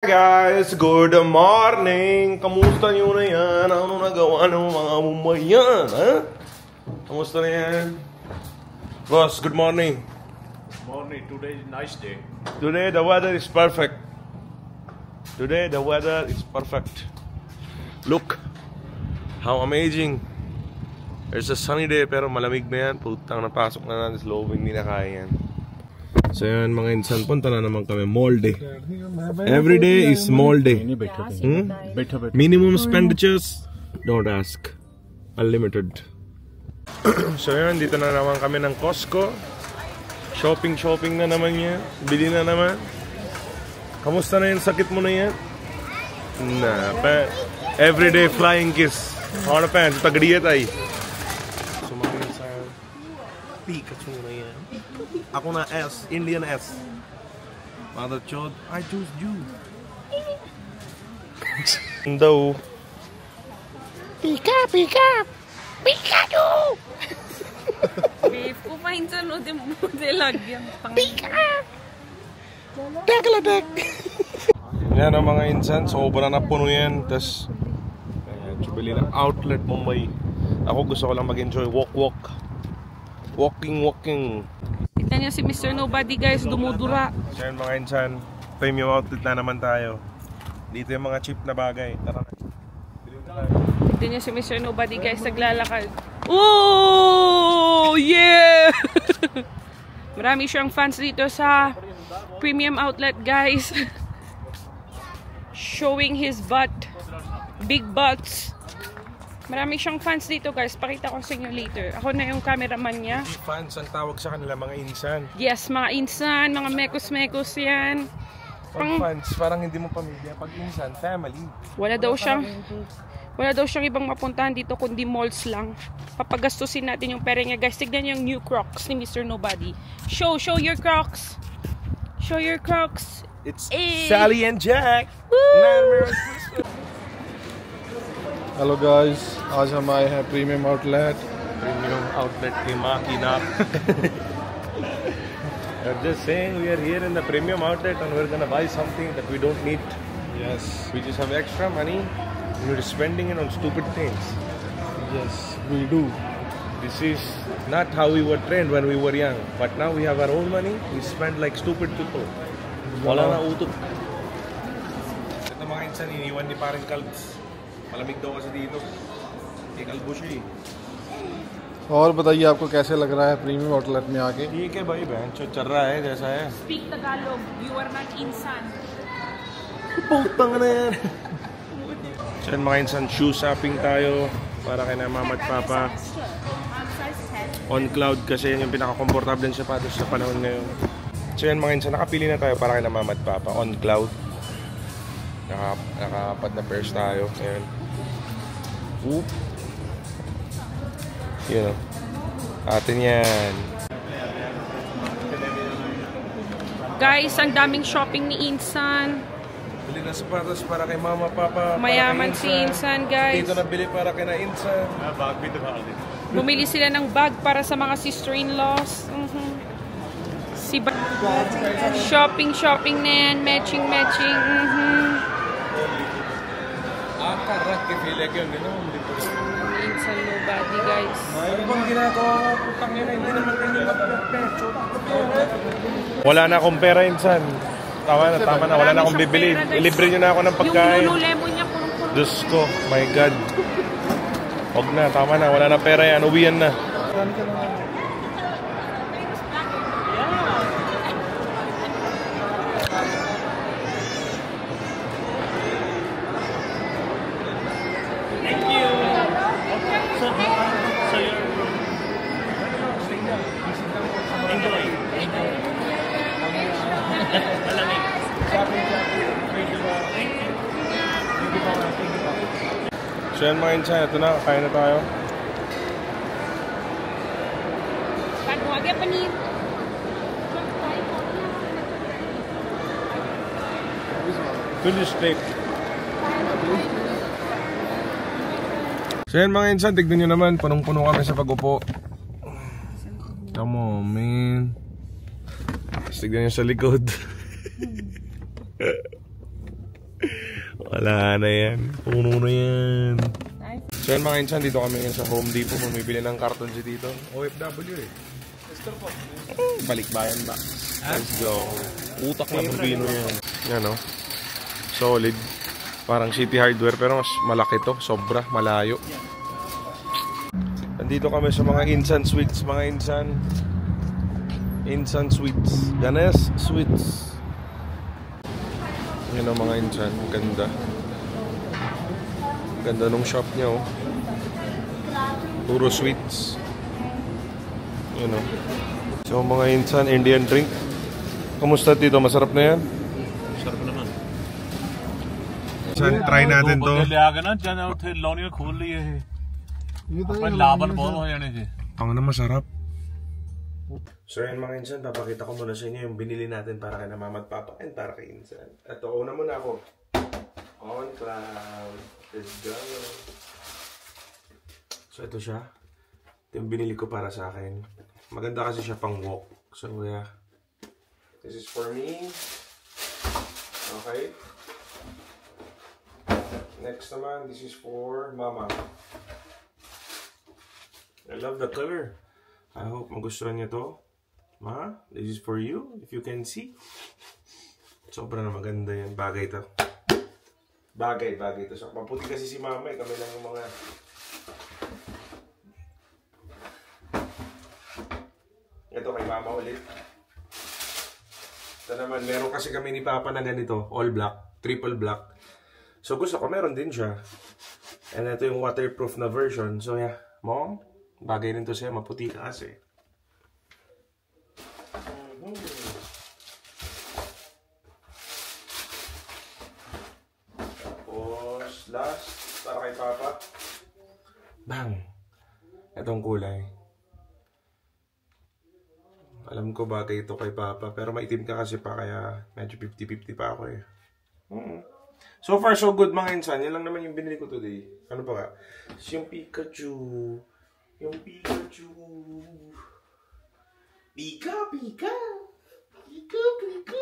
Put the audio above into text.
Guys, good morning! Kamusta nyo na yan? Ano nagawa ng mga mamayan, ha? Kamusta na yan? Boss, good morning. Good morning, today is a nice day. Today the weather is perfect. Today the weather is perfect. Look, how amazing. There's a sunny day pero malamig na yan. Putang napasok na natin sa loob, hindi na kaya yan. So yan mga insan, punta na naman kami mall day. Every day is mall day. Minimum expenditures, don't ask. Unlimited. So yan, dito na naman kami ng Costco. Shopping na naman yan. Bili na naman. Kamusta na yung sakit mo na yan? Everyday flying kiss. Ako na pa yan, sa tagadiyat ay. So mga insan, Pikachu na yan. Ako na S, Indian S. Mother chod, I choose you. Daw. Pikachu! Beef ko pa hinsan o di lagyan. Pika! Dagladag! Yan ang mga insan, sobra na puno yan. Tapos, bili ng outlet Mumbai. Ako gusto ko lang mag-enjoy walk. Walking. Kita niya si Mr. Nobody guys, dumudura. So yun mga insan, premium outlet na naman tayo. Dito yung mga cheap na bagay. Tara na. Kita niya si Mr. Nobody guys, naglalakad. Oh! Yeah! Marami siyang fans dito sa premium outlet guys. Showing his butt. Big butts. Marami siyang fans dito guys. Pakita ko sa inyo later. Ako na yung cameraman niya. Fans ang tawag sa kanila, mga insan. Yes, mga insan, mga mekos yan. Pag fans, parang hindi mo pamilya. Pag insan, family. Wala daw siyang ibang mapuntahan dito kundi malls lang. Papagastusin natin yung pera niya guys. Tignan niyo yung new Crocs ni Mr. Nobody. Show your Crocs. Show your Crocs. It's Sally and Jack. Hello guys, आज हम आए हैं premium outlet की माँ की नाक. I'm just saying we are here in the premium outlet and we're gonna buy something that we don't need. Yes, We just have extra money and we're spending it on stupid things. yes, we do. This is not how we were trained when we were young. But now we have our own money, we spend like stupid people. Wala na utot. Ito mga insan, iniwan ni parang Calbs. Malamig daw kasi dito. Kalbo siya eh. और बताइए आपको कैसे लग रहा है premium outlet में आके? ठीक है भाई, बहन चल रहा है जैसा है. Speak Tagalog. You are not insan. Putang na yan. So yun mga insan, shoe shopping tayo para kay na mama at papa. On Cloud kasi yan yung pinaka-comfortable siya pa sa panahon ngayon. So yan mga insan, nakapili na tayo para kay na mama at papa. On Cloud. Nakapad na pairs tayo. Ayan. Whoop. Yun o. Atin yan. Guys, ang daming shopping ni Insan. Bili na sapatos para kay mama, papa. Mayaman si Insan guys. Dito na bili para kay na Insan. Bumili sila ng bag para sa mga sister-in-laws. Shopping na yan. Matching. Akarak ke feel like yun, gano'n. Insan Nobody guys. Ano bang ginagawa ko? Putang ina, hindi naman ganyan magpecho. Wala na akong pera, Insan. Tama na. Wala na akong bibili. Ilibre nyo na ako ng pagkain. Yung Lululemon niya punong-puno. Diyos ko, my God. Huwag na, tama na. Wala na pera yan. Uwian na. So yan mga insan, ito na, kakain na tayo. Pagwagya pa ni Finished steak. So yan mga insan, tignan nyo naman, punong-puno kami sa pag-upo. Come on, man. Tignan nyo sa likod. Wala na yan. Puno na yan. Nice. So yun mga insan, dito kami ngayon sa Home Depot. Bumibili ng carton si dito. OFW eh. Balikbayan ba? Let's go. Utak na Pilipino yan. Yan o. Solid. Parang City Hardware pero mas malaki to. Sobra. Malayo. Nandito kami sa mga Insan Sweets. Mga Insan. Insan Sweets. Ganes Sweets. Yan o mga Insan. Ganda. Ganda nung shop niya oh. Puro sweets. Yan o. So mga Insan, Indian drink. Kamusta dito? Masarap na yan? Sarap naman. Insan, try natin to. ले आ गए ना जन उठे लौनियां खोल लिए है अपन लावन बहुत हो जाने से Ang na masarap. So yan mga Insan, papakita ko muna sa inyo yung binili natin para kay na Mama at Papa and para kay Insan. Ito, una muna ako. On cloud. Let's go. So ito siya. Ito yung binili ko para sa akin. Maganda kasi siya pang walk. So yeah. This is for me. Okay. Next naman, this is for Mama. I love the color. I hope magustuhan niya to. Ma, this is for you. If you can see. Sobra na maganda yan. Bagay to. Bagay to. So, maputi kasi si Mama. Kami lang yung mga... Ito kay Mama ulit. Ito naman, meron kasi kami ni Papa na ganito. All black. Triple black. So, gusto ko. Meron din siya. And ito yung waterproof na version. So, yeah. Mom, bagay rin to siya. Maputi ka kasi. Tapos, last, para kay Papa. Bang! Itong kulay. Alam ko bagay ito kay Papa. Pero maitim ka kasi pa, kaya medyo 50-50 pa ako eh. So far, so good mga Insan. Yan lang naman yung binili ko today. Ano pa ka? Yung Pikachu. Yung Pikachu. Pika, Pika. Pika, Pika.